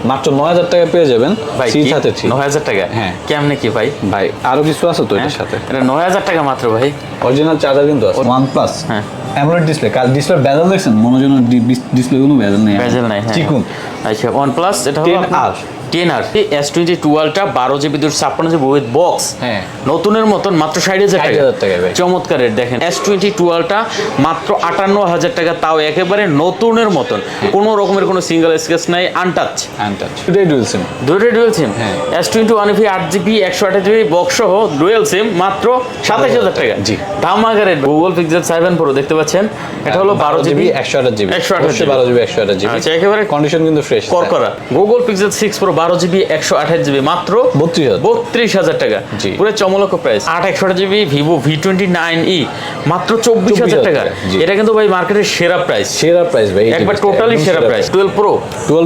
মাত্র 9000 টাকা পেয়ে যাবেন C33 9000 টাকা। হ্যাঁ কেমনে কি ভাই? ভাই আরো কিছু আছে তো এর সাথে। এটা 9000 টাকা মাত্র ভাই। অরিজিনাল চার্জার কিন্তু আছে। OnePlus হ্যাঁ অ্যামোলেড ডিসপ্লে, কাল ডিসপ্লে বেজেল দেখছেন? মনে হয় ডিসপ্লে কোনো বেজেল নেই, বেজেল নাই। হ্যাঁ চিকন। আচ্ছা OnePlus এটা হলো 10R 10R S22 Ultra 12GB 256GB with box. হ্যাঁ নতুনের মতন মাত্র 60000 টাকা। 60000 টাকা ভাই। চমৎকার রেট দেখেন S22 Ultra মাত্র 58000 টাকা, তাও একেবারে নতুনের মতন, কোনো রকমের কোনো সিঙ্গেল স্ক্র্যাচ নাই, আনটাচ। দুটোই ডুয়াল সিম। দুটোই ডুয়াল সিম। হ্যাঁ S21 FE 8GB 128GB box সহ ডুয়াল সিম মাত্র 27000 টাকা। জি ধামাকা রেট। Google Pixel 7 Pro দেখতে পাচ্ছেন, এটা হলো 12GB 128GB 128GB 12GB 128GB। আচ্ছা একেবারে কন্ডিশন কিন্তু fresh করকরা। Google Pixel 6 Pro 12GB 128GB মাত্র 32000 টাকা। পুরো চমলক প্রাইস। 8/128GB Vivo V29e মাত্র 24000 টাকা। এটা কিন্তু ভাই মার্কেটের সেরা প্রাইস, সেরা প্রাইস ভাই, একবার টোটালি সেরা প্রাইস। 12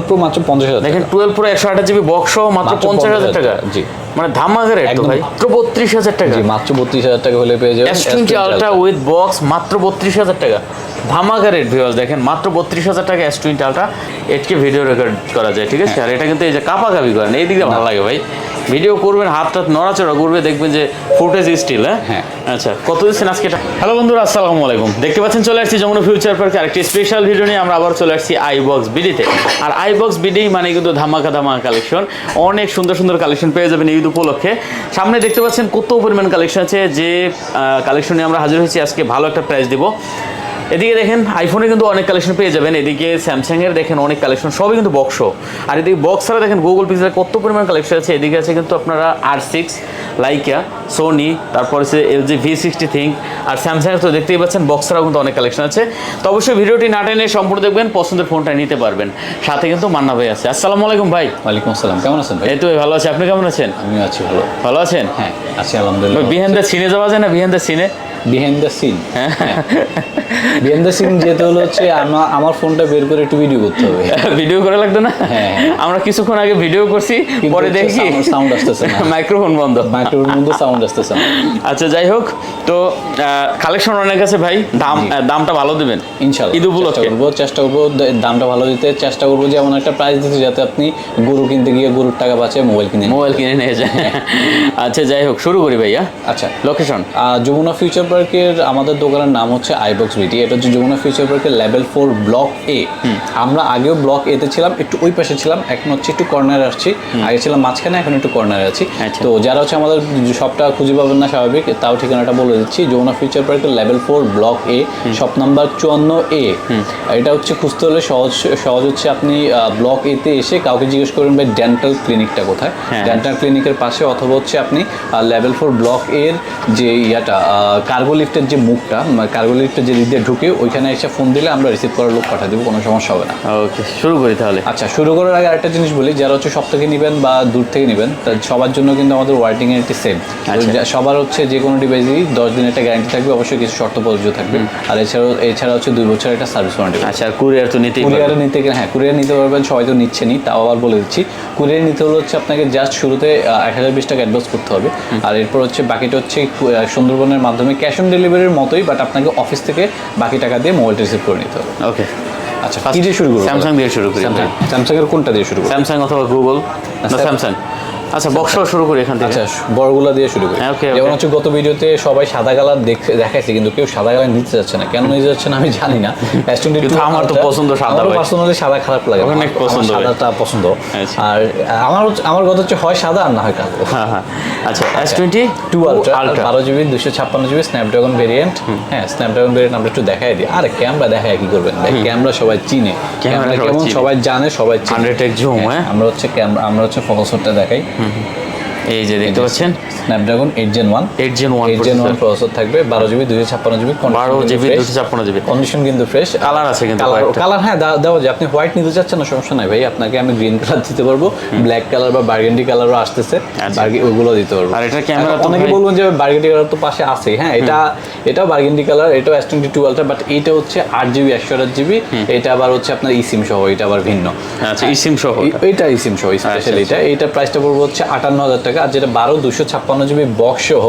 Pro মাত্র 50000 দেখেন, 12 Pro 128GB বক্স সহ মাত্র 50000 টাকা। জি মানে ধামাকা রেট তো ভাই, মাত্র 32000 টাকা। জি মাত্র 32000 টাকা হলে পেয়ে যাবেন S20 Ultra উইথ বক্স মাত্র 32000 টাকা। ধামাকা রেট ভিউয়ার্স দেখেন, মাত্র 32000 টাকা S20 Ultra। এটকে ভিডিও রেকর্ড করা যায়, ঠিক আছে? আর এটা কিন্তু এই যে কাপাকাপি করেন, এই দিকে ভালো লাগে ভাই। ভিডিও করবেন, হাত নড়াচড়া করবে, দেখবেন যে ফুটেজ স্টিল। হ্যাঁ আচ্ছা, কত দিচ্ছেন আজকে এটা? হ্যালো বন্ধুরা, আসসালামু আলাইকুম। দেখতে পাচ্ছেন চলে আসছি যমুনা ফিউচার পার্কে আরেকটি স্পেশাল ভিডিও নিয়ে। আমরা আবার চলে আসছি iBox BD-তে। আর iBox BD মানে কিন্তু ধামাকা কালেকশন, অনেক সুন্দর সুন্দর কালেকশন পেয়ে যাবেন ঈদ উপলক্ষে। সামনে দেখতে পাচ্ছেন কত পরিমাণ কালেকশন আছে, যে কালেকশন নিয়ে আমরা হাজির হয়েছি আজকে। ভালো একটা প্রাইস দিব। এদিকে দেখেন আইফোনে কিন্তু অনেক কালেকশন পেয়ে যাবেন, এদিকে স্যামসাংয়ের দেখেন অনেক কালেকশন, সবই কিন্তু বক্স। আর এদিকে বক্স ছাড়া দেখেন গুগল পিক্সেল কত পরিমাণ কালেকশন আছে। এদিকে আছে কিন্তু আপনারা R6, লাইকা, সোনি, তারপর হচ্ছে LG V60 থিঙ্ক। আর স্যামসাংয়ের তো দেখতেই পাচ্ছেন বক্স ছাড়াও কিন্তু অনেক কালেকশন আছে। তো অবশ্যই ভিডিওটি না টেনে সম্পূর্ণ দেখবেন, পছন্দের ফোনটা নিতে পারবেন। সাথে কিন্তু মান্না ভাই আছে। আসসালামু আলাইকুম ভাই। ওয়ালাইকুম আসসালাম, কেমন আছেন ভাই? এই তো ভালো আছি, আপনি কেমন আছেন? আমি আছি ভালো। ভালো আছেন? হ্যাঁ আছি আলহামদুলিল্লাহ। বিহাইন্ড দ্য সিনে যাওয়া যায় না? বিহাইন্ড দ্য সিনে, behind the scene. Behind the scene যেতে হলো হচ্ছে আমার ফোনটা বের করে একটু ভিডিও করতে হবে। ভিডিও করা লাগতো না? হ্যাঁ আমরা কিছুক্ষণ আগে ভিডিও করছি, পরে দেখি সাউন্ড আসতেছে না, মাইক্রোফোন বন্ধ, সাউন্ড আসতেছে না। আচ্ছা যাই হোক, তো কালেকশন অনেক আছে ভাই। দামটা ভালো দিবেন ইনশাআল্লাহ, ঈদ উপলক্ষে চেষ্টা করবো দামটা ভালো দিতে চেষ্টা করবো, যেমন একটা প্রাইস দিতে যাতে আপনি গরু কিনতে গিয়ে গরুর টাকা বাঁচে মোবাইল কিনে নিয়ে যায়। আচ্ছা যাই হোক, শুরু করি ভাইয়া। আচ্ছা লোকেশন যমুনা ফিউচার পার্কের, আমাদের দোকানের নাম হচ্ছে iBox BD। এটা হচ্ছে যমুনা ফিউচার পার্কের লেভেল 4 ব্লক A। আমরা আগেও ব্লক A তে ছিলাম, একটু ওই পাশে ছিলাম, এখন হচ্ছে একটু কর্নারে আসছি। আগে ছিলাম মাঝখানে, এখন একটু কর্নারে আছি। তো যারা হচ্ছে আমাদের সবটা খুঁজে পাবেন না স্বাভাবিক, তাও ঠিকানাটা বলে দিচ্ছি। যমুনা ফিউচার পার্কের level 4 block A, shop number 54A। এটা হচ্ছে খুঁজতে হলে সহজ হচ্ছে, আপনি ব্লক A তে এসে কাউকে জিজ্ঞেস করবেন ভাই ডেন্টাল ক্লিনিকটা কোথায়। ডেন্টাল ক্লিনিকের পাশে, অথবা হচ্ছে আপনি লেভেল 4 ব্লক এর যে ইয়াটা কার্গো লিফটের যে মুখটা, কার্গো লিফটের যে দিক দিয়ে ঢুকে ওইখানে এসে ফোন দিলে আমরা রিসিভ করার লোক পাঠিয়ে দেবো, কোনো সমস্যা হবে না। ওকে, শুরু করি তাহলে। আচ্ছা, শুরু করার আগে আরেকটা জিনিস বলি, যারা হচ্ছে সব থেকে নেবেন বা দূর থেকে নেবেন, সবার জন্য কিন্তু আমাদের ওয়ারেন্টি গ্যারান্টি সেম। সবার হচ্ছে যে কোনো ডিভাইসই 10 দিনের একটা গ্যারান্টি থাকবে, অবশ্যই কিছু শর্ত প্রযোজ্য থাকবে। আর এছাড়া হচ্ছে 2 বছরের একটা সার্ভিস ওয়ারেন্টি। আচ্ছা, আর কুরিয়ার তো নিতে গেলে হ্যাঁ কুরিয়ার নিতে পারবেন, সবাই তো নিচ্ছেনই, তাও আবার বলে দিচ্ছি। কুরিয়ার নিতে হলে হচ্ছে আপনাকে জাস্ট শুরুতে 1020 টাকা অ্যাডভান্স করতে হবে। আর এরপর হচ্ছে বাকিটা হচ্ছে সুন্দরবনের মাধ্যমে ক্যাশ অন ডেলিভারির মতোই, বাট আপনাকে অফিস থেকে বাকি টাকা দিয়ে মোবাইলটা রিসিভ করে নিতে হবে। ওকে আচ্ছা, কি দিয়ে শুরু করব? স্যামসাং দিয়ে শুরু করি। স্যামসাং এর কোনটা দিয়ে শুরু করব? স্যামসাং অথবা গুগল? না স্যামসাং। আচ্ছা, বক্স শুরু করি এখান থেকে। আচ্ছা, বড়গুলা দিয়ে শুরু করি। যেমন হচ্ছে গত ভিডিওতে সবাই সাদা কালার দেখাইছে, কিন্তু কেউ সাদা কালার নিতে যাচ্ছে না। কেন নিতে যাচ্ছে না আমি জানি না। কিন্তু আমার তো পছন্দ সাদা, আমার পার্সোনালি সাদা খারাপ লাগে, অনেক পছন্দ, সাদাটা পছন্দ। আর আমার কথা হচ্ছে হয় সাদা আর না হয় কালো। হ্যাঁ হ্যাঁ। আচ্ছা, S22 Ultra 12GB 256GB Snapdragon variant. হ্যাঁ, স্ন্যাপড্রাগন ভেরিয়েন্ট আমরা একটু দেখাই দিই। আরে ক্যামেরা দেখায় কি করবেন ভাই? ক্যামেরা সবাই চিনে, ক্যামেরা কেমন সবাই জানে, সবাই চিনে। 100x zoom. হ্যাঁ, আমরা হচ্ছে ফোকাসটা দেখাই। এই যে দেখতে পাচ্ছেন স্ন্যাপড্রাগন 8 Gen 1 প্রসেসর থাকবে, 12GB 256GB 12GB 256GB। Condition কিন্তু ফ্রেশ। কালার আছে কিন্তু, কালার হ্যাঁ দেওয়া যায়। আপনি হোয়াইট নিতে চাচ্ছেন না, সমস্যা নাই ভাই, আপনাকে আমি গ্রিন কালার দিতে পারবো, ব্ল্যাক কালার বা বার্গেন্ডি কালারও আসতেছে, ওইগুলো দিতে পারবো। আর এটা ক্যামেরা তো অনেকে বলবেন যে বার্গেন্ডি কালার তো পাশে আছে। হ্যাঁ, এটাও বার্গেন্ডি কালার, এটাও S22 Ultra, বাট এইটা হচ্ছে 8GB 128GB। এটা আবার হচ্ছে আপনার eSIM সহ, এটা আবার ভিন্ন। আচ্ছা, eSIM সহ, এটা eSIM সহ স্পেশাল। এটা প্রাইসটা পড়বে হচ্ছে 58,000 টাকা টাকা, আর যেটা 12/256 জিবি বক্স সহ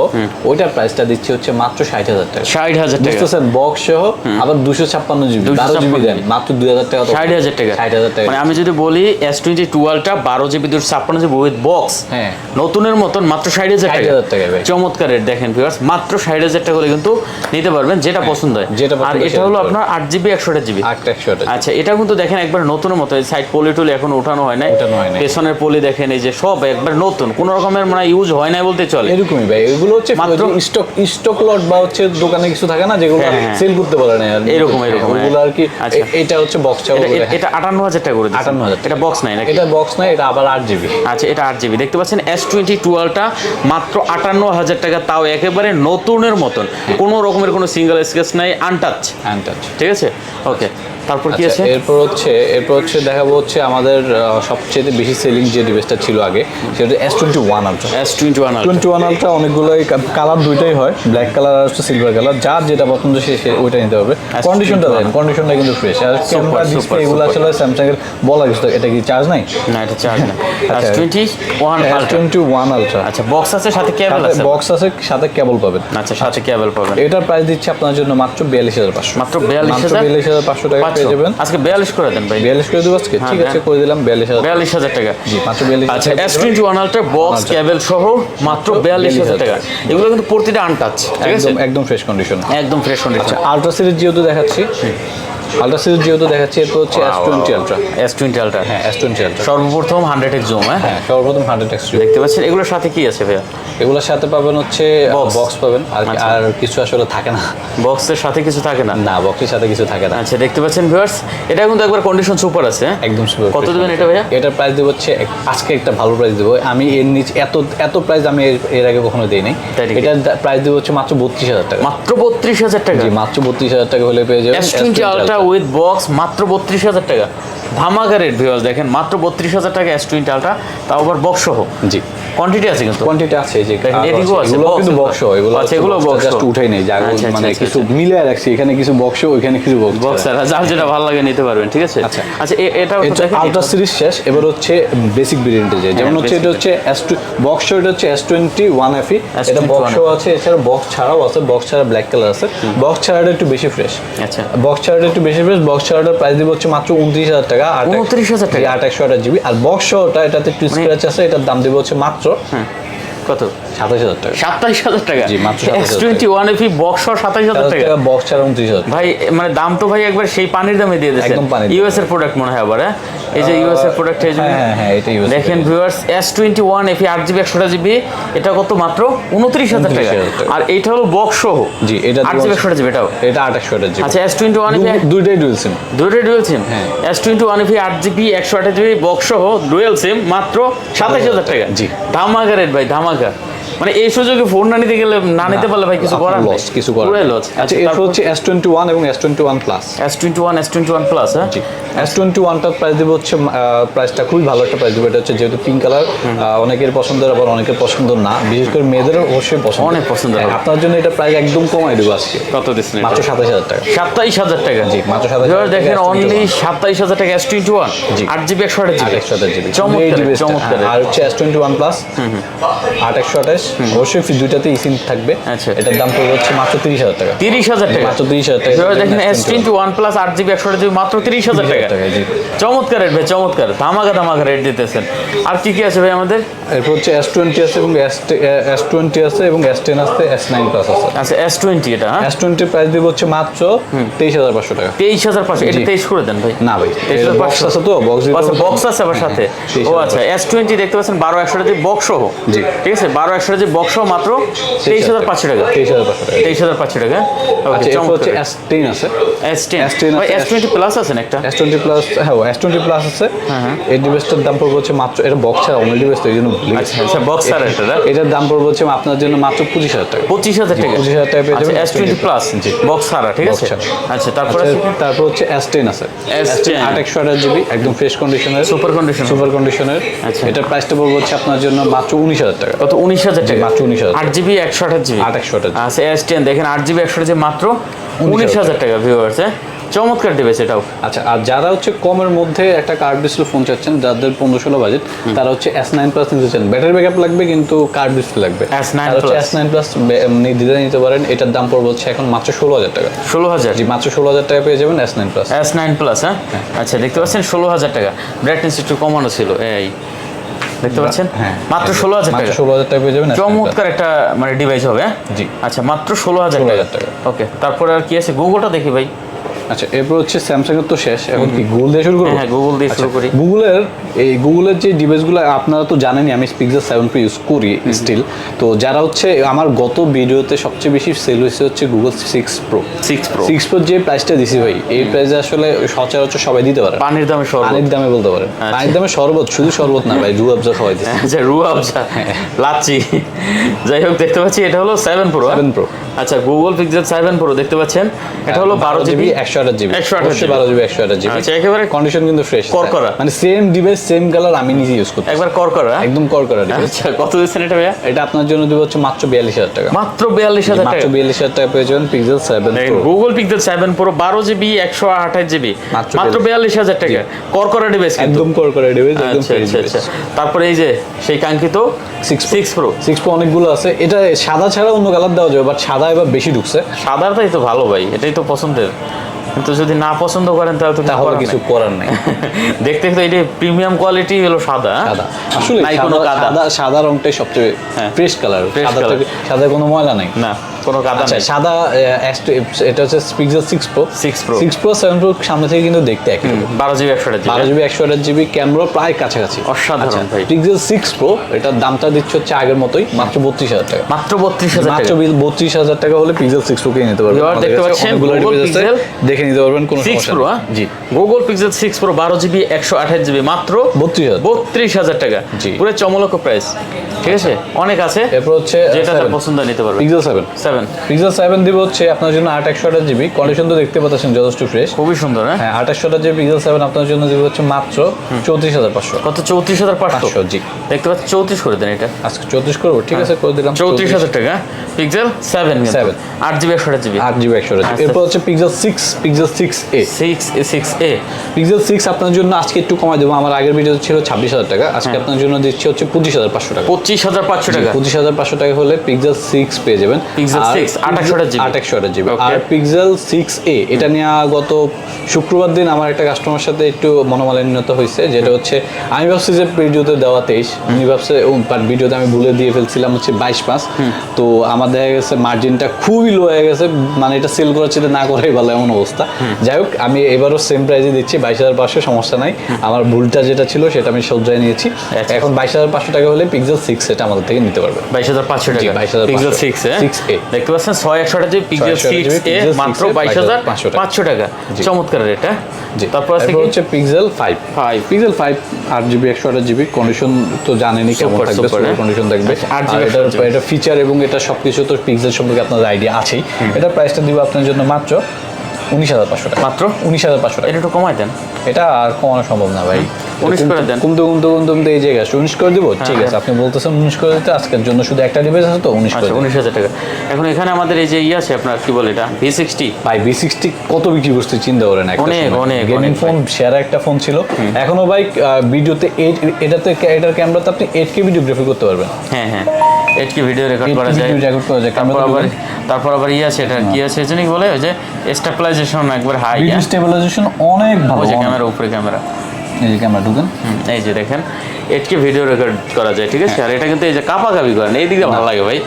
ওইটার প্রাইসটা দিচ্ছি হচ্ছে মাত্র 60,000 টাকা। 60,000 টাকা বুঝতেছেন, বক্স সহ আবার 256 জিবি 12 জিবি দেন মাত্র 2,000 টাকা। 60,000 টাকা। 60,000 টাকা। মানে আমি যদি বলি S22 টা 12 জিবি 256 জিবি উইথ বক্স, হ্যাঁ নতুনের মতন মাত্র 60,000 টাকা। 60,000 টাকা ভাই। চমৎকার রেট দেখেন ভিউয়ার্স, মাত্র 60,000 টাকা হলে কিন্তু নিতে পারবেন যেটা পছন্দ হয়। যেটা পছন্দ আর হয় এটা সেটা হলো নিতে আপনার 8 জিবি 128 জিবি। 8/128 আচ্ছা, এটা কিন্তু দেখেন একবার নতুনের মতো, এই সাইড পলি টুলি এখন ওঠানো হয় না, ওঠানো হয় নাই। পেছনের পলি দেখেন এই যে সব একবার নতুন, কোন রকমের মানে ইউজ হয় না বলতে চলে। এরকমই ভাই, এগুলো হচ্ছে মাত্র স্টক লট বা হচ্ছে দোকানে কিছু থাকে না যেগুলো হ্যাঁ, হ্যাঁ। সেল করতে পারে না এরকম, ওগুলো আর কি। আচ্ছা। এটা হচ্ছে বক্স চাও এটা 58,000 টাকা করে দিচ্ছেন। 58,000 এটা বক্স নাই নাকি? এটা বক্স না, এটা আবার 8 জিবি। আচ্ছা, এটা 8 জিবি দেখতে পাচ্ছেন। S22 টা মাত্র 58,000 টাকা, তাও একেবারে নতুনের মতন, কোনো রকমের কোনো সিঙ্গেল স্কেচ নাই, আনটাচ। ঠিক আছে, ওকে। তারপর কি আছে? এরপর হচ্ছে দেখাবো হচ্ছে আমাদের সবচেয়ে বেশি সেলিং যে ডিভাইসটা ছিল আগে, সেটা S21 Ultra। S21 Ultra অনেকগুলোই কালার, দুইটাই হয়, ব্ল্যাক কালার আর সিলভার কালার। যার যেটা পছন্দ সে ওইটা নিতে হবে। কন্ডিশনটা দেখেন, কন্ডিশনটা কিন্তু ফ্রেশ। আর ক্যামেরা ডিসপ্লে এগুলো আসলে স্যামসাং এর বলা কিছু। এটা কি চার্জ নাই? না, এটা চার্জ না। S21 Ultra। আচ্ছা, বক্স আছে, সাথে কেবল আছে। বক্স আছে, সাথে কেবল পাবেন। আচ্ছা, সাথে কেবল পাবেন। এটার প্রাইস দিচ্ছি আপনার জন্য মাত্র 42,500। মাত্র 42,500 টাকা পেয়ে যাবেন। আজকে 42 করে দেন ভাই। 42 করে দেবো আজকে? ঠিক আছে, করে দিলাম 42,000 টাকা। জি, মাত্র 42,000। আচ্ছা, S21 Ultra বক্স কেবল সহ মাত্র 42,000 টাকা। এগুলো কিন্তু প্রতিটা আনটাচ, ঠিক আছে, একদম ফ্রেশ কন্ডিশন। একদম ফ্রেশ কন্ডিশন। আলট্রা সিরিজ যেহেতু দেখাচ্ছি, এরপর হচ্ছে S20 Ultra। S20 Ultra, হ্যাঁ S20 Ultra সর্বপ্রথম 100x জুম। হ্যাঁ, সর্বপ্রথম 100x জুম দেখতে পাচ্ছেন। এগুলোর সাথে কি আছে ভাইয়া? এগুলোর সাথে পাবেন হচ্ছে বক্স পাবেন, আর কিছু আসলে থাকে না। বক্সের সাথে কিছু থাকে না? না, বক্সের সাথে কিছু থাকে না। আচ্ছা, দেখতে পাচ্ছেন ভিউয়ার্স, এটা কিন্তু একবার কন্ডিশন সুপার আছে। একদম সুপার। কত দিবেন এটা ভাইয়া? এটার প্রাইস দেবো হচ্ছে আজকে একটা ভালো প্রাইস দেবো। আমি এর নিচে এত প্রাইস আমি এর আগে কখনো দেই নাই। এটার প্রাইস দেবো হচ্ছে মাত্র 32,000 টাকা। মাত্র 32,000 টাকা? জি, মাত্র 32,000 টাকা হলে পেয়ে যাবেন S20 Ultra উইথ বক্স, মাত্র 32,000 টাকা। ধামাকা রেট ভিউয়ার্স, দেখেন মাত্র 32,000 টাকা S20 Ultra, তাও আবার বক্স সহ। জি, কোয়ান্টিটি আছে, কিন্তু কোয়ান্টিটি আছে। এই যে এদিকেও আছে, এগুলো কিন্তু বক্স, এগুলো আচ্ছা, এগুলো বক্স জাস্ট উঠাই নেই, যা মানে কিছু মিলে রাখছি। এখানে কিছু বক্স, ওইখানে কিছু বক্স। যার যেটা ভালো লাগে নিতে পারবেন, ঠিক আছে। আচ্ছা, এটা আলট্রা সিরিজ শেষ, এবার হচ্ছে বেসিক ভেরিয়েন্টে যায়। যেমন হচ্ছে এটা হচ্ছে বক্স, এটা হচ্ছে S21 FE। এটা বক্স আছে, এছাড়া বক্স ছাড়াও আছে। বক্স ছাড়া ব্ল্যাক কালার আছে, বক্স ছাড়াটা একটু বেশি ফ্রেশ। আচ্ছা, বক্স ছাড়াটা একটু বেশি ফ্রেশ। বক্স ছাড়াটার প্রাইস দিব হচ্ছে মাত্র 29,000 টাকা। 29,000 টাকা 8/128 জিবি। আর বক্স সহটা, এটাতে একটু স্ক্র্যাচ আছে, এটার দাম দিব হচ্ছে মাত্র কত? 27,000 টাকা। 27,000 টাকা? জি, মাত্র 27,000 S21 FE বক্স সহ 27,000 টাকা। বক্স ছাড়া 29,000 ভাই, মানে দাম তো ভাই একবার সেই পানির দামে দিয়ে দিয়েছেন। একদম পানির। ইউএস এর প্রোডাক্ট মনে হয় আবার। এই যে ইউএস এর প্রোডাক্ট, এই যে হ্যাঁ, এটা ইউএস। দেখেন viewers, S21 FE 8GB 128GB, এটা কত? মাত্র 29,000 টাকা। আর এইটা হলো বক্স সহ। জি, এটা 8GB 128GB, এটাও এটা 8/128 জিবি। আচ্ছা, S21 FE দুইটাই ডুয়াল সিম। Dual SIM. হ্যাঁ। S21 FE 8GB 128GB box সহ ডুয়াল সিম, মাত্র 27,000 টাকা। জি, ধামাকা রেট ভাই, ধামাকা। মানে এই সুযোগে ফোন না নিতে গেলে, না নিতে পারলে ভাই কিছু করার নেই, কিছু করার লস। আচ্ছা, এরপর হচ্ছে S21 এবং S21 প্লাস। S21 plus. হ্যাঁ, জি, S21 টার প্রাইস দেবো হচ্ছে, প্রাইসটা খুবই ভালো একটা প্রাইস দেবো। এটা হচ্ছে যেহেতু পিঙ্ক কালার, অনেকের পছন্দের, আবার অনেকের পছন্দ না, বিশেষ করে মেয়েদের অবশ্যই পছন্দ, অনেক পছন্দ। আপনার জন্য এটা প্রাইস একদম কমাই দেবো আজকে। কত দিচ্ছেন? মাত্র 27,000 টাকা। 27,000 টাকা? জি, মাত্র 27,000 টাকা। দেখেন, অনলি 27,000 টাকা S21। জি, 8GB 128GB। জিবি। চমৎকার। আর হচ্ছে S21 প্লাস 8/128, অবশ্যই দুইটাতে সিম থাকবে। আচ্ছা, এটার দাম পড়বে হচ্ছে মাত্র 30,000 টাকা। 30,000 টাকা? মাত্র 30,000 টাকা। দেখেন, S21 প্লাস 8GB 128GB মাত্র 30,000 টাকা। চমৎকার রেট ভাই, চমৎকার। ধামাকা রেট দিতেছেন। আর কি কি আছে ভাই আমাদের? এরপর হচ্ছে S20 আছে এবং S20 আছে এবং S10 আছে, S9 প্লাস আছে। আচ্ছা, S20 এটা, হ্যাঁ, S20 প্রাইস দিব হচ্ছে মাত্র 23,500 টাকা। 23,500? এটা 23 করে দেন ভাই। না ভাই, বক্স আছে তো, বক্স আছে আবার সাথে। ও আচ্ছা, S20 দেখতে পাচ্ছেন 12/128GB বক্স সহ। জি, ঠিক আছে, 12/128GB বক্স সহ মাত্র 23,500 টাকা। 23,500 টাকা। ওকে, হচ্ছে S10 আছে। S10 ভাই, S20 প্লাস আছে না একটা? S20 প্লাস, হ্যাঁ, S20 প্লাস আছে। এই ডিভাইসটার দাম পড়বে হচ্ছে মাত্র, এটা বক্স ছাড়া অনলি ডিভাইস, তো এই জন্য বলি। আচ্ছা, বক্স ছাড়া এটা। এটার দাম পড়বে হচ্ছে আপনার জন্য মাত্র 25,000 টাকা। 25,000 টাকা? 25,000 টাকা পেয়ে যাবেন S20 প্লাস বক্স ছাড়া, ঠিক আছে। আচ্ছা, তারপর হচ্ছে S10 আছে। S10 8/128GB, একদম ফ্রেশ কন্ডিশনের, সুপার কন্ডিশনের। আচ্ছা, এটার প্রাইসটা পড়বে হচ্ছে আপনার জন্য মাত্র 19,000 টাকা। কত? 19,000 টাকা? মাত্র 19,000। 8GB 128GB। আচ্ছা, S10 দেখেন, 8GB 128GB মাত্র 19,000 টাকা ভিউয়ার্স। চমৎকার ডিভাইস এটাও। আচ্ছা, আর যারা হচ্ছে কমের মধ্যে একটা কার্ভ ডিসপ্লে ফোন চাচ্ছেন, যাদের 15-16 বাজেট, তারা হচ্ছে S9 প্লাস নিতে চান। ব্যাটারি ব্যাকআপ লাগবে কিন্তু কার্ভ ডিসপ্লে লাগবে। S9 S9 প্লাস নিতে নিতে পারেন। এটার দাম পড়বে হচ্ছে এখন মাত্র 16,000 টাকা। 16,000? জি, মাত্র 16,000 টাকা পেয়ে যাবেন S9 প্লাস। S9 প্লাস, হ্যাঁ। আচ্ছা, দেখতে পাচ্ছেন 16,000 টাকা। ব্রাইটনেস একটু কমানো ছিল, এই দেখতে পাচ্ছেন, মাত্র 16,000 টাকা। 16,000 টাকা পেয়ে যাবেন। চমৎকার একটা মানে ডিভাইস হবে, হ্যাঁ। জি, আচ্ছা, মাত্র 16,000 টাকা। ওকে, তারপরে আর কি আছে? গুগলটা দেখি ভাই। আচ্ছা, এরপর হচ্ছে স্যামসাং এর তো শেষ, এখন কি গুগল দিয়ে শুরু করব? হ্যাঁ, গুগল দিয়ে শুরু করি। গুগলের যে ডিভাইসগুলো আপনারা তো জানেনই, আমি Pixel 7 Pro ইউজ করি স্টিল। তো যারা হচ্ছে আমার গত ভিডিওতে সবচেয়ে বেশি সেল হয়েছে হচ্ছে গুগল 6 Pro। 6 Pro যে প্রাইসটা দিছি ভাই, এই প্রাইসে আসলে সচরাচর সবাই দিতে পারে। পানির দামে শরবত, পানির দামে বলতে পারেন। পানির দামে শরবত, শুধু শরবত না ভাই, রুহ আফজা খাওয়াই দিচ্ছে। আচ্ছা, রুহ আফজা, লাচ্ছি। যাই হোক, দেখতে পাচ্ছি এটা হলো 7 Pro। 7 Pro। আচ্ছা, গুগল Pixel 7 Pro দেখতে পাচ্ছেন, এটা হলো 12GB 128GB। 12GB 128GB। আচ্ছা, একেবারে কন্ডিশন কিন্তু ফ্রেশ, করকরা, মানে সেম ডিভাইস সেম কালার, আমি নিজে ইউজ করতে একবার করকরা, একদম করকরা ডিভাইস। আচ্ছা, কত দিচ্ছেন এটা ভাইয়া? এটা আপনার জন্য দিব হচ্ছে মাত্র 42,000 টাকা। মাত্র 42,000 টাকা? মাত্র 42,000 টাকা পেয়ে যাবেন Pixel 7 Pro। Google Pixel 7 Pro 12GB 128GB, মাত্র 42,000 টাকা। করকরা ডিভাইস, একদম করকরা ডিভাইস, একদম আচ্ছা ফ্রেশ আচ্ছা। তারপরে এই যে সেই কাঙ্ক্ষিত 6 Pro। 6 Pro অনেকগুলো আছে, এটা সাদা ছাড়া অন্য কালার দেওয়া যাবে, বাট সাদা এবার বেশি ঢুকছে। সাদাটাই তো ভালো ভাই, এটাই তো পছন্দের। কিন্তু যদি না পছন্দ করেন তাহলে কিছু করার নাই। দেখতে দেখতে এটা প্রিমিয়াম কোয়ালিটি হলো সাদা। আসলে নাই কোনো কাদা। সাদা রংটাই সবচেয়ে ফ্রেশ কালার। সাদা কোনো ময়লা নাই, না কোনো কাদা নাই। সাদা এটা হচ্ছে Pixel 6 Pro। 6 Pro 7 Pro সামনে থেকে কিন্তু দেখতে একই, 12GB 128GB। 12GB 128GB, camera প্রায় কাছাকাছি। অসাধারণ ভাই। Pixel 6 Pro এটার দামটা দিচ্ছে হচ্ছে আগের মতোই, মাত্র 32,000 টাকা। মাত্র 32,000 টাকা। মাত্র 32,000 টাকা হলে Pixel 6 Pro কিনে নিতে পারবেন। দেখতে পাচ্ছেন Google Pixel দেখে নিতে পারবেন, কোনো সমস্যা নেই। জি, Google Pixel 6 Pro 12GB 128GB মাত্র 32,000 টাকা। পুরো চমলক প্রাইস, ঠিক আছে। অনেক আছে, এরপর হচ্ছে যেটা তার পছন্দ নিতে পারবেন। Pixel 7 দিব হচ্ছে আপনার জন্য 8/128GB। কন্ডিশন তো দেখতে পাচ্ছেন যথেষ্ট ফ্রেশ, খুবই সুন্দর। হ্যাঁ, 8/128GB Pixel 7 আপনার জন্য দিব হচ্ছে মাত্র 34,500। কত? 34,500? জি, দেখতে পাচ্ছি 34 করে দেন। এটা আজকে 34 করব, ঠিক আছে, করে দিলাম 34,000 টাকা। Pixel 7 8GB 128GB। 8GB 128GB। এরপর হচ্ছে Pixel 6A। 6A Pixel 6 আপনার জন্য আজকে একটু কমাই দেবো। আমার আগের ভিডিও ছিল 26,000 টাকা, আজকে আপনার জন্য দিচ্ছি হচ্ছে 25,500 টাকা। 25,500 টাকা। 25,500 টাকা হলে Pixel 6 পেয়ে যাবেন। Pixel 6 8/128GB। আর Pixel 6A এটা নিয়ে গত শুক্রবার দিন আমার একটা কাস্টমার সাথে একটু মনোমালিন্যতা হয়েছে, যেটা হচ্ছে আমি ভাবছি যে ভিডিওতে দেওয়া 23, উনি ভাবছে, বাট ভিডিওতে আমি ভুলে দিয়ে ফেলছিলাম হচ্ছে 22/5। তো আমার দেখা গেছে মার্জিনটা খুবই লো হয়ে গেছে, মানে এটা সেল করার চেয়ে না করাই ভালো, এমন অবস্থা। যাই হোক, আমি এবারও সেম প্রাইসে দিচ্ছি 22,500, সমস্যা নাই। আমার ভুলটা যেটা ছিল সেটা আমি সহ্যায় নিয়েছি। এখন 22,500 টাকা হলে Pixel 6 এটা আমাদের থেকে নিতে পারবে। 22,500 টাকা। 22,500 Pixel 6A দেখতে পাচ্ছেন 6/128GB Pixel 6A মাত্র 22,500 টাকা। চমৎকার এটা। তারপর হচ্ছে Pixel 5। Pixel 5 8GB 128GB। Condition তো জানেনই কেমন থাকবে, সুপার কন্ডিশন থাকবে। এটা ফিচার এবং এটা সবকিছু তো পিক্সেল সম্পর্কে আপনাদের আইডিয়া আছেই। এটা প্রাইসটা দিব আপনার জন্য মাত্র 19,500 টাকা। মাত্র 19,500 টাকা। এটা একটু কমাই দেন। এটা আর কমানো সম্ভব না ভাই, 19 করে দেন। কমতে এই জায়গায় 19 করে দিব। ঠিক আছে, আপনি বলতেছেন 19 করে দিতে, আজকের জন্য শুধু একটা ডিভাইস আছে তো 19 করে। 19,000 টাকা। এখন এখানে আমাদের এই যে আছে আপনার কি বলে এটা V60 ভাই, V60 কত বিক্রি করতে চিন্তা করেন। অনেক গেমিং ফোন, সেরা একটা ফোন ছিল। এখনো ভাই ভিডিওতে এটার ক্যামেরাতে আপনি 8K ভিডিওগ্রাফি করতে পারবেন। হ্যাঁ 8K ভিডিও রেকর্ড করা যায়। তারপর আবার আছে, এটা কি আছে জানি বলে, ওই যে স্টেবিলাইজেশন একবার হাই, ভিডিও স্টেবিলাইজেশন অনেক ভালো। ওই যে ক্যামেরা উপরে ক্যামেরা, এই যে ক্যামেরা ঢুকেন, এই যে দেখেন 8K ভিডিও রেকর্ড করা যায়, ঠিক আছে। আর এটা কিন্তু এই যে কাপাকাপি করেন, এই দিকে ভালো লাগে ভাই।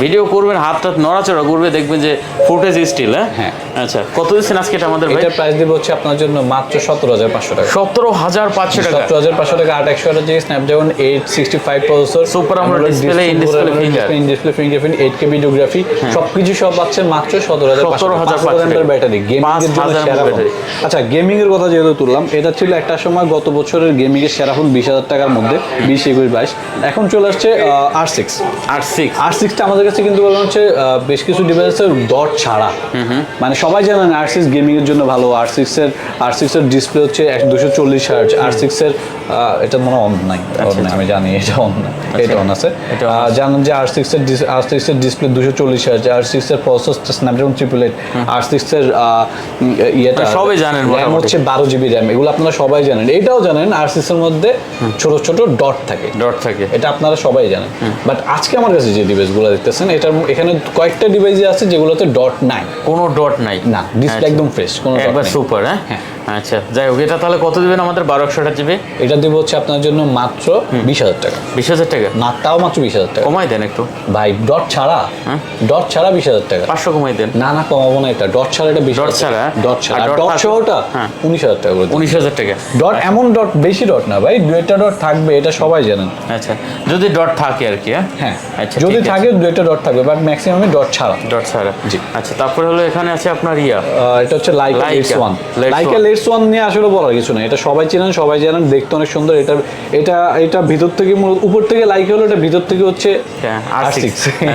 ভিডিও করবেন, হাত নড়াচড়া করবে, দেখবেন যে ফুটেজ স্টিল। হ্যাঁ, আচ্ছা, কত দিচ্ছেন আজকে এটা আমাদের ভাই? এটার প্রাইস দিব হচ্ছে আপনার জন্য মাত্র 17,500 টাকা। 17,500 টাকা। 17,500 টাকা। 8/128GB Snapdragon 865 processor, super AMOLED display, in display fingerprint, 8K videography, সবকিছু সব পাচ্ছেন মাত্র 17,500 ব্যাটারি। গেমিং এর জন্য সেরা ফোন। আচ্ছা, গেমিং এর কথা যেহেতু তুললাম, এটা ছিল একটা সময় গত বছরের গেমিং এর সেরা ফোন 20,000 টাকার মধ্যে, 20, 21, 22। এখন চলে আসছে R6 টা আমাদের আমাদের কাছে কিন্তু বললাম হচ্ছে বেশ কিছু ডিভাইস আছে ডট ছাড়া, মানে সবাই জানেন R6 গেমিং এর জন্য ভালো, R6 এর ডিসপ্লে হচ্ছে 240 হার্জ, R6 এর এটা মনে হয় অন নাই, আমি জানি এটা অন না, এটা অন আছে। জানেন যে R6 এর ডিসপ্লে 240 হার্জ, R6 এর প্রসেসর স্ন্যাপড্রাগন 888, R6 এর ইয়েটা সবাই জানেন, RAM হচ্ছে 12 জিবি RAM, এগুলো আপনারা সবাই জানেন। এটাও জানেন R6 এর মধ্যে ছোট ছোট ডট থাকে, এটা আপনারা সবাই জানেন। বাট আজকে আমার কাছে যে ডিভাইসগুলো দেখতেছেন, এখানে কয়েকটা ডিভাইসই আছে যেগুলোতে ডট নাই, কোনো ডট নাই, না ডিসপ্লে একদম ফ্রেশ, কোনো ডট একবার নাই। সুপার। হ্যাঁ আচ্ছা, যাই হোক, এটা তাহলে কত দিবেন আমাদের 1200 জিবি? এটা দিব হচ্ছে আপনার জন্য মাত্র 20,000 টাকা। 20,000 টাকা? তাও মাত্র 20,000 টাকা। কমাই দেন একটু ভাই, ডট ছাড়া, ডট ছাড়া 20,000 টাকা। 500 কমাই দেন। না না, কমাবো না, এটা ডট ছাড়া, এটা 20,000 ডট ছাড়া? ডট ছাড়া, আর ডট সহটা 19,000 টাকা করে দিন। 19,000 টাকা। ডট এমন ডট, বেশি ডট না ভাই, 2টা ডট থাকবে, এটা সবাই জানেন। আচ্ছা, যদি ডট থাকে আর কি। হ্যাঁ আচ্ছা, যদি ঠিক আছে। থাকে 2টা ডট থাকবে, বাট ম্যাক্সিমামে ডট ছাড়া। ডট ছাড়া, জি। আচ্ছা, তারপরে হলো এখানে আছে আপনার এটা হচ্ছে Laika Leica let's one. Let's Laika One। Let's one নিয়ে আসলে বলার কিছু না, এটা সবাই চেনেন, সবাই জানেন, দেখতে অনেক সুন্দর। এটা ভিতর থেকে উপর থেকে লাইকা হলো, এটা ভিতর থেকে হচ্ছে R6।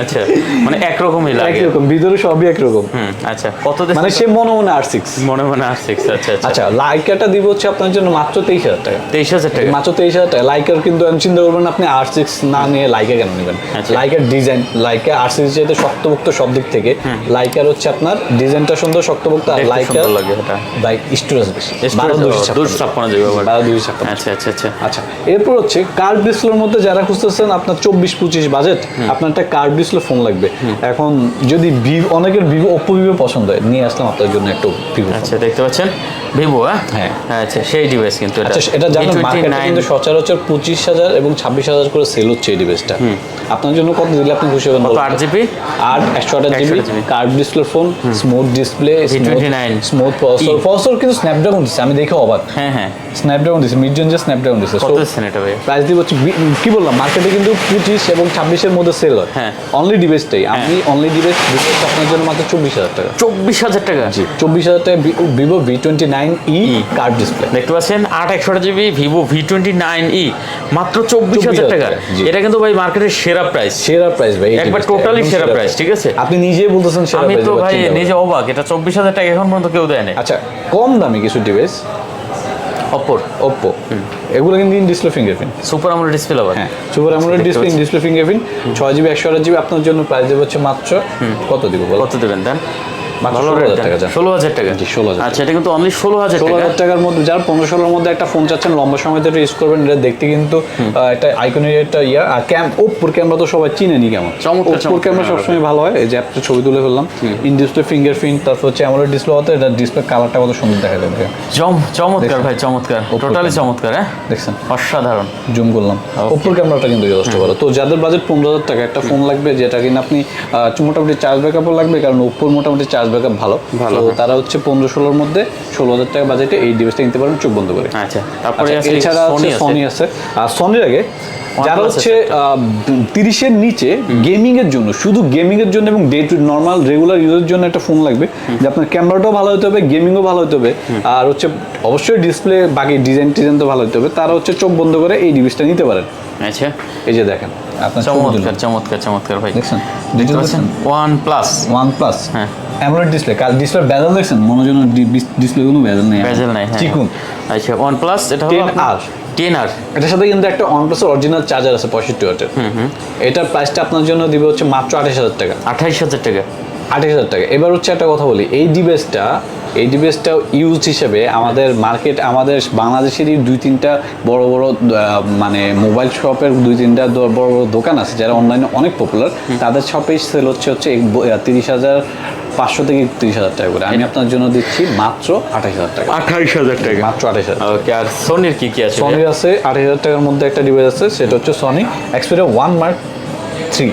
আচ্ছা, মানে একরকমই লাগে, একরকম, ভিতরে সবই একরকম। আচ্ছা, কত দেন? মানে সে মনে মনে R6, মনে R6। আচ্ছা আচ্ছা, আচ্ছা, লাইকাটা দিব হচ্ছে আপনার জন্য মাত্র 23,000 টাকা। 23,000 টাকা? মাত্র 23,000 টাকা। লাইকার কিন্তু আমি চিন্তা করবেন আপনি R6 না নিয়ে লাইকা কেন নেবেন। আচ্ছা। লাইকার ডিজাইন, লাইকা R6 যেহেতু শক্তপোক্ত সব দিক থেকে, লাইকার হচ্ছে আপনার ডিজাইনটা সুন্দর, শক্তপোক্ত। আর দেখতে লাইকার সুন্দর লাগে এটা। ভাই স্টোরেজ বেশি, 256 জিবি। 12,256। আচ্ছা আচ্ছা আচ্ছা। আচ্ছা, এরপর হচ্ছে কার্ভ ডিসপ্লের মধ্যে যারা খুঁজতেছেন আপনার 24-25 বাজেট, আপনার একটা কার্ভ ডিসপ্লে ফোন লাগবে। এখন যদি অনেকের ওপো ভিভো পছন্দ হয়, নিয়ে আসলাম আপনার জন্য একটা ভিভো। আচ্ছা, দেখতে পাচ্ছেন ভিভো। হ্যাঁ। আচ্ছা, সেই ডিভাইস কিন্তু এটা। আচ্ছা, এটা জানেন মার্কেটে V29 কিন্তু সচরাচর 25,000 এবং 26,000 করে সেল হচ্ছে এই ডিভাইসটা। আপনার জন্য কত দিলে আপনি খুশি হবেন? 8 জিবি আর 128 GB 128 GB curve display phone, smooth display, V29 smooth processor কিন্তু স্ন্যাপড্রাগন দিচ্ছে, আমি দেখে অবাক। হ্যাঁ হ্যাঁ, স্ন্যাপড্রাগন দিচ্ছে, মিড রেঞ্জের স্ন্যাপড্রাগন দিচ্ছে। কত দিচ্ছেন এটা ভাই? প্রাইস দিব হচ্ছে কি বললাম, মার্কেটে কিন্তু 25 এবং 26-এর মধ্যে সেল হয়। হ্যাঁ। অনলি ডিভাইসটাই, আমি অনলি ডিভাইস আপনার জন্য মাত্র 24,000 টাকা। 24,000 টাকা? জি, 24,000 টাকা ভিভো V29e কার্ভ ডিসপ্লে। দেখতে পাচ্ছেন 8/128 জিবি ভিভো V29e মাত্র 24,000 টাকা। জি। এটা কিন্তু ভাই মার্কেটের সেরা প্রাইস, সেরা প্রাইস ভাই, এই একবার ডিভাইসটা, টোটালি একদম সেরা প্রাইস, ঠিক আছে? আপনি নিজেই বলতেছেন সেরা আমি প্রাইস। তো ভাই নিজে অবাক, এটা 24,000 টাকা এখন পর্যন্ত কেউ দেয় না। আচ্ছা, কম দামি কিছু ডিভাইস, ওপ্পো, এগুলো কিন্তু in display fingerprint, super AMOLED display আবার। হ্যাঁ, super AMOLED display, in display fingerprint, 6 GB 128 GB. আপনার জন্য প্রাইস দেবো হচ্ছে মাত্র কত দিব বলো? কত দেবেন দেন? মাত্র ভালো 16,000 টাকা। 16,000 টাকা? জি, 16,000। আচ্ছা, এটা কিন্তু অনলি 16,000 টাকা। 16,000 টাকার মধ্যে যারা 15-16 মধ্যে একটা ফোন চাচ্ছেন, লম্বা সময় ধরে ইউজ করবেন, এটা দেখতে কিন্তু একটা আইকনের একটা আর ওপ্পোর ক্যামেরা তো সবাই চিনেনি কেমন। ওপ্পোর ক্যামেরা সবসময় ভালো হয়। এই যে একটা ছবি তুলে ফেললাম, ইন ডিসপ্লে ফিঙ্গারপ্রিন্ট, তারপর হচ্ছে অ্যামোলেড ডিসপ্লে হতে, এটা ডিসপ্লে কালারটা কত সুন্দর দেখা যাবে। চমৎকার ভাই, চমৎকার, টোটালি চমৎকার। হ্যাঁ, দেখছেন, অসাধারণ। জুম করলাম, ওপ্পোর ক্যামেরাটা কিন্তু যথেষ্ট ভালো। তো যাদের বাজেট 15,000 টাকা, একটা ফোন লাগবে যেটা কিনা আপনি মোটামুটি চার্জ ব্যাকআপও লাগবে, কারণ ওপ্পোর মোটামুটি চার্জ ব্যাকআপ ভালো। তো তারা হচ্ছে 15-16-র মধ্যে 16,000 টাকা বাজেটে এই ডিভাইসটা কিনতে পারেন চোখ বন্ধ করে। আচ্ছা, তারপরে এছাড়া সনি আছে। আর সনির আগে যারা হচ্ছে 30-এর নিচে গেমিং এর জন্য, শুধু গেমিং এর জন্য এবং ডে টু নর্মাল রেগুলার ইউজের জন্য একটা ফোন লাগবে, যে আপনার ক্যামেরাটাও ভালো হতে হবে, গেমিংও ভালো হতে হবে, আর হচ্ছে অবশ্যই ডিসপ্লে বাকি ডিজাইন তো ভালো হতে হবে, তারা হচ্ছে চোখ বন্ধ করে এই ডিভাইসটা নিতে পারেন। আচ্ছা, এই যে দেখেন, আপনার চমৎকার চমৎকার চমৎকার ভাই। দেখছেন, দেখতে পাচ্ছেন OnePlus। হ্যাঁ, অ্যামোলেড ডিসপ্লে, ডিসপ্লে বেজেল দেখছেন, মনোজন ডিসপ্লে কোনো বেজেল নেই, বেজেল নাই। হ্যাঁ, চিকুন। আচ্ছা, OnePlus এটা হলো 10R। এটার সাথে কিন্তু একটা OnePlus অরিজিনাল চার্জার আছে 65 ওয়াটের। এটার প্রাইসটা আপনার জন্য দিবে হচ্ছে মাত্র 28,000 টাকা। 28,000 টাকা? 28,000 টাকা। এবার হচ্ছে একটা কথা বলি, এই ডিভাইসটা ইউজ হিসেবে আমাদের আমাদের বাংলাদেশেরই 2-3টা বড় বড় মানে মোবাইল শপের 2-3টা বড় বড় দোকান আছে যারা অনলাইনে অনেক পপুলার, তাদের শপে সেল হচ্ছে 30,500 থেকে 30,000 টাকা করে। আমি আপনার জন্য দিচ্ছি মাত্র 28,000 টাকা। 28,000 টাকা? মাত্র 28,000। ওকে, আর সনির কি কি আছে? সনির আছে 28,000 টাকার মধ্যে একটা ডিভাইস আছে, সেটা হচ্ছে Sony Xperia 1 Mark 3।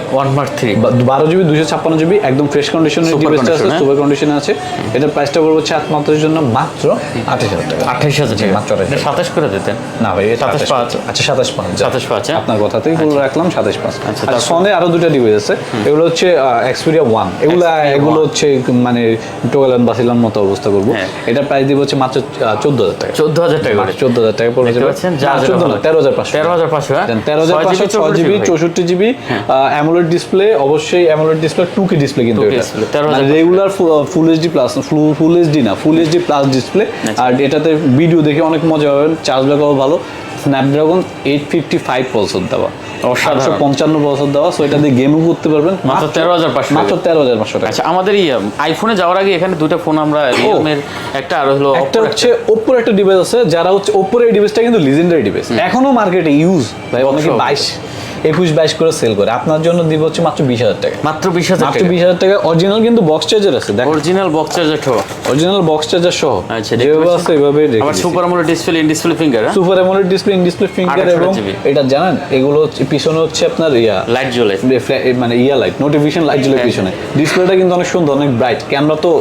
12 GB 256 GB, একদম ফ্রেশ কন্ডিশনের ডিভাইসটা আছে, সুপার কন্ডিশনে আছে। এটার প্রাইসটা পড়বে হচ্ছে একমাত্রের জন্য মাত্র 28,000 টাকা। 28,000 টাকা মাত্র 28,000। 27 করে দিতেন? না ভাই, 27,500। আচ্ছা, 27,500। আপনার কথাতেই বলে রাখলাম 27,500। আচ্ছা, সনে আরো দুটো ডিভাইস আছে, এগুলো হচ্ছে Xperia 1। এগুলো হচ্ছে মানে টোগালান বাসিলান মতো অবস্থা করবো। এটার প্রাইস দিব হচ্ছে মাত্র 14,000 টাকা। 14,000 টাকা? 14,000 টাকা পড়বে। 13,500। 13,500। 13,500, 6 জিবি 64 জিবি অ্যামোলেড ডিসপ্লে, অবশ্যই অ্যামোলেড ডিসপ্লে 2K ডিসপ্লে কিন্তু 2K এটা display, 13,000 regular full HD plus full HD না, ফুল এইচডি প্লাস ডিসপ্লে। আর এটাতে ভিডিও দেখে অনেক মজা পাবেন, চার্জ ব্যাকআপও ভালো। স্ন্যাপড্রাগন 855 প্রসেসর দেওয়া, অসাধারণ। 755 প্রসেসর দেওয়া, সো এটা দিয়ে গেমও করতে পারবেন মাত্র 13,500 মাত্র 13,500 টাকা। আচ্ছা, আমাদের আইফোনে যাওয়ার আগে এখানে দুটো ফোন আমরা রিয়েলমির একটা আর হলো একটা হচ্ছে ওপ্পোর একটা ডিভাইস আছে, যারা হচ্ছে ওপ্পোর এই ডিভাইসটা কিন্তু লিজেন্ডারি ডিভাইস, এখনো মার্কেটে ইউজ ভাই, অনেকে 22 করে সেল করে। আপনার জন্য দিব হচ্ছে মাত্র 20,000 টাকা, মাত্র 20,000 মাত্র টাকা 20,000 টাকা। অরিজিনাল কিন্তু বক্স চার্জার আছে, দেখো অরিজিনাল বক্স চার্জার সহ, অরিজিনাল বক্স চার্জার সহ। আচ্ছা, যেভাবে আছে এভাবে আবার super AMOLED display, in display finger, super AMOLED display, in display finger. 28 এবং GB এটা জানেন এগুলো হচ্ছে পিছনে হচ্ছে আপনার লাইট জ্বলে, মানে লাইট, নোটিফিকেশন লাইট জ্বলে পিছনে। ডিসপ্লেটা কিন্তু অনেক সুন্দর, অনেক ব্রাইট। ক্যামেরা তো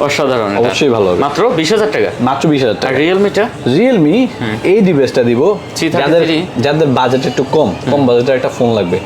অসাধারণ, এটা অবশ্যই ভালো হবে। মাত্র 20,000 টাকা, মাত্র 20,000 আর টাকা। রিয়েলমিটা রিয়েলমি এই ডিভাইসটা দিব 333 যাদের বাজেট একটু কম বাজেটের একটা ফোন লাগবে,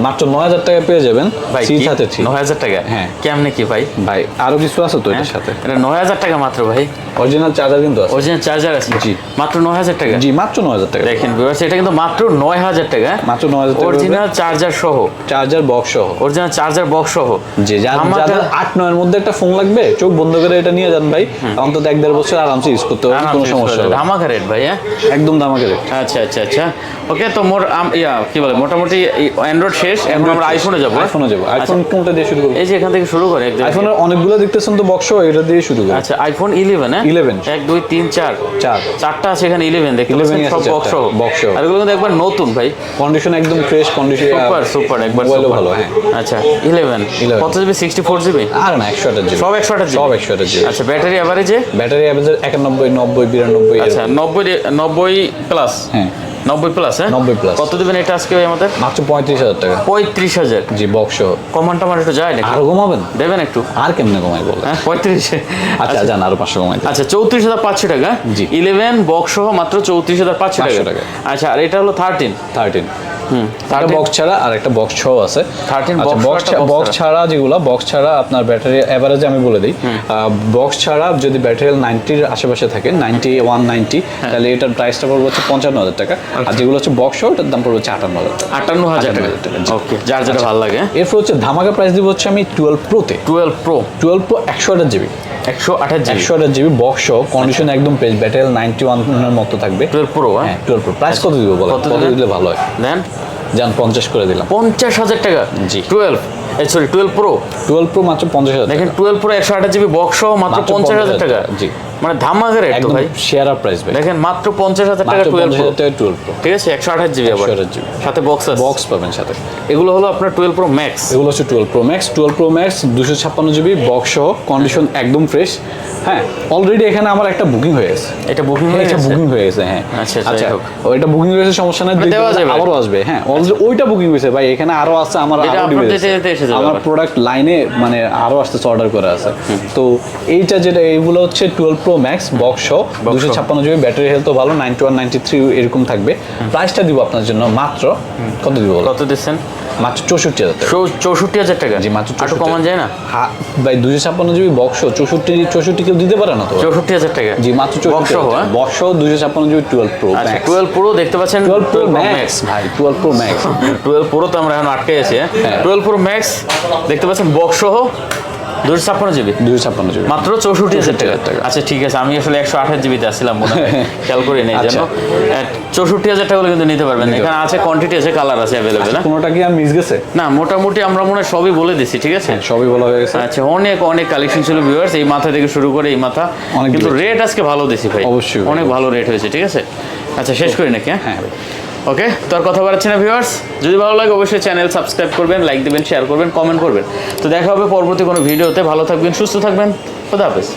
মাত্র 9,000 টাকা পেয়ে যাবেন। ভাই 333 9,000 টাকা, হ্যাঁ। কেমনে কি ভাই? ভাই আরো কিছু আছে তো এটার সাথে, এটা 9,000 টাকা মাত্র ভাই, অরিজিনাল চার্জার কিন্তু আছে। অরিজিনাল চার্জার আছে, জি। মাত্র 9,000 টাকা। জি মাত্র 9,000 টাকা। দেখেন ভিউয়ার্স, এটা কিন্তু মাত্র 9,000 টাকা, মাত্র 9,000 টাকা অরিজিনাল চার্জার সহ, চার্জার বক্স সহ। অরিজিনাল চার্জার বক্স সহ। জি, যাদের 8-9 এর মধ্যে একটা ফোন লাগবে, চোখ বন্ধ করে এটা নিয়ে যান ভাই, অন্তত 1-1.5 বছর আরামসে ইউজ করতে পারবেন, কোনো সমস্যা হবে না। ধামাকা রেট ভাই, হ্যাঁ একদম দামাকে রেট। আচ্ছা আচ্ছা আচ্ছা, ওকে। তো কি বলে, মোটামুটি অ্যান্ড্রয়েড শেষ, এখন আমরা আইফোনে যাবো। আইফোনে যাবো। আইফোন কোনটা দিয়ে শুরু করব? এই যে এখান থেকে শুরু করে একদম। আইফোনের অনেকগুলো দেখতেছেন তো বক্স, এটা দিয়ে শুরু করি। আচ্ছা, আইফোন 11, হ্যাঁ 11 1 2 3 4 চারটা আছে এখানে, 11 দেখতে 11 পাচ্ছেন, আছে সব চারটা, বক্স সহ। box সহ। আর এগুলো কিন্তু একবার নতুন ভাই, কন্ডিশন একদম ফ্রেশ কন্ডিশন, সুপার সুপার, একবার মোবাইলও super। ভালো, হ্যাঁ। আচ্ছা 11 কত জিবি? 64 জিবি? আর না 128 জিবি, সব 128 জিবি, সব 128 জিবি। আচ্ছা, ব্যাটারি এভারেজে? Battery average 91 90 92। আচ্ছা 90 প্লাস, হ্যাঁ 90 প্লাস, হ্যাঁ 90 প্লাস। কত দিবেন এটা আজকে ভাই আমাদের? মাত্র 35,000 টাকা। 35,000? জি বক্স সহ। কমান টমান একটু যায় নাকি? আরো কমাবেন? দেবেন একটু? আর কেমনে কমাই বলে? হ্যাঁ 35। আচ্ছা জান, আরো 500 কমাই দেন। আচ্ছা 34,500 টাকা। জি। 11 বক্স সহ মাত্র 34,500 500 টাকা। টাকা। আচ্ছা, আর এটা হলো 13। 13 একটা 13 বক্স ছাড়া আর একটা বক্স সহ আছে। 13 আচ্ছা, box ছাড়া, একটা box বক্স ছাড়া যেগুলো, বক্স ছাড়া আপনার ব্যাটারি এভারেজে আমি বলে দিই, বক্স ছাড়া যদি ব্যাটারি 90 এর আশেপাশে থাকে, 91 90, তাহলে এটার প্রাইসটা পড়বে হচ্ছে 55,000 টাকা। আর যেগুলো হচ্ছে বক্স সহ, এটার দাম পড়বে হচ্ছে 58,000 টাকা। 58,000 টাকা, ওকে। যার যেটা ভালো লাগে। এরপর হচ্ছে ধামাকা প্রাইস দিব হচ্ছে আমি 12 প্রোতে। 12 pro 12 pro 128 GB, 128 GB, 128 GB box সহ, কন্ডিশন একদম ফ্রেশ, ব্যাটারি 91 এর মতো থাকবে। 12 প্রো, হ্যাঁ 12 প্রো। প্রাইস কত দিব বলো? কত কত দিলেন? দিলে ভালো হয়? দেন জান 50 করে দিলাম। 50,000 টাকা। জি। 12 প্রো 12 প্রো মাত্র 50,000 দেখেন, 12 প্রো 128 জিবি বক্স সহ মাত্র মাত্র 50,000 টাকা। জি। মানে ধামাকা রেট তো একদম ভাই। শেয়ার আপ প্রাইস ভাই। দেখেন মাত্র 50,000 টাকা মাত্র 12 প্রো, 50,000 টাকা 12 প্রো। ঠিক আছে, 128 জিবি আবার 128 জিবি। সাথে বক্স আছে। বক্স পাবেন সাথে। এগুলো হলো আপনার 12 প্রো ম্যাক্স। এগুলো হচ্ছে 12 pro max. 12 pro max 256 GB box সহ, কন্ডিশন একদম ফ্রেশ। হ্যাঁ অলরেডি এখানে আমার একটা বুকিং হয়ে গেছে। এটা বুকিং হয়ে এটা গেছে? বুকিং হয়ে গেছে, হ্যাঁ। আচ্ছা, যাই আচ্ছা হোক। ওইটা বুকিং হয়েছে, সমস্যা নাই, মানে দেওয়া যাবে। আবারও আসবে। হ্যাঁ অলরেডি ওইটা বুকিং হয়েছে ভাই, এখানে আরো আছে, আমার এটা আরো আপনার ডিভাইস যেতে যেতে এসে যাবে আমার আবার। প্রোডাক্ট লাইনে মানে আরো আসতেছে, অর্ডার করা আছে। তো এইটা যেটা, এইগুলো হচ্ছে 12 প্রো ম্যাক্স বক্স সহ, 256 জিবি, ব্যাটারি হেলথও ভালো, 91 93 এরকম থাকবে। প্রাইসটা দিব আপনার জন্য মাত্র কত দিব বলো? কত দিচ্ছেন? মাত্র 64,000 টাকা। 64,000 টাকা। জি মাত্র একটু কমান যায় না? হ্যাঁ ভাই 256 জিবি বক্স 64 কেউ দিতে পারে না তো। 64,000 টাকা। জি মাত্র বক্স সহ, হ্যাঁ? বক্স 256 জিবি 12 প্রো আচ্ছা ম্যাক্স। 12 প্রো দেখতে পাচ্ছেন, 12 প্রো ম্যাক্স ভাই, 12 প্রো ম্যাক্স। 12 প্রো তো আমরা এখন আটকে আছি। হ্যাঁ। 12 প্রো ম্যাক্স দেখতে পাচ্ছেন বক্স সহ 256 জিবি 256 জিবি মাত্র 64,000 টাকা। 64,000 টাকা। আচ্ছা ঠিক আছে, আমি আসলে 128 জিবিতে আসছিলাম মনে হয়, খেয়াল করি নাই আচ্ছা। জানো। 64,000 টাকা হলে কিন্তু নিতে পারবেন। এখানে আছে কোয়ান্টিটি আছে, কালার আছে অ্যাভেলেবেল। কোনোটা কি আমি মিস গেছে? না মোটামুটি আমরা মনে হয় সবই বলে দিছি, ঠিক আছে। সবই বলা হয়ে গেছে। আচ্ছা, অনেক অনেক কালেকশন ছিল ভিউয়ার্স, এই মাথা থেকে শুরু করে এই মাথা, অনেক কিন্তু দিয়েছে। রেট আজকে ভালো দিছি ভাই, অবশ্যই ভাই। অনেক ভালো রেট হয়েছে, ঠিক আছে। আচ্ছা শেষ করি নাকি? হ্যাঁ ওকে, তো আর কথা বাড়াচ্ছি না ভিউয়ার্স, যদি ভালো লাগে অবশ্যই চ্যানেল সাবস্ক্রাইব করবেন, লাইক দেবেন, শেয়ার করবেন, কমেন্ট করবেন। তো দেখা হবে পরবর্তী কোনো ভিডিওতে। ভালো থাকবেন, সুস্থ থাকবেন, খোদা হাফেজ।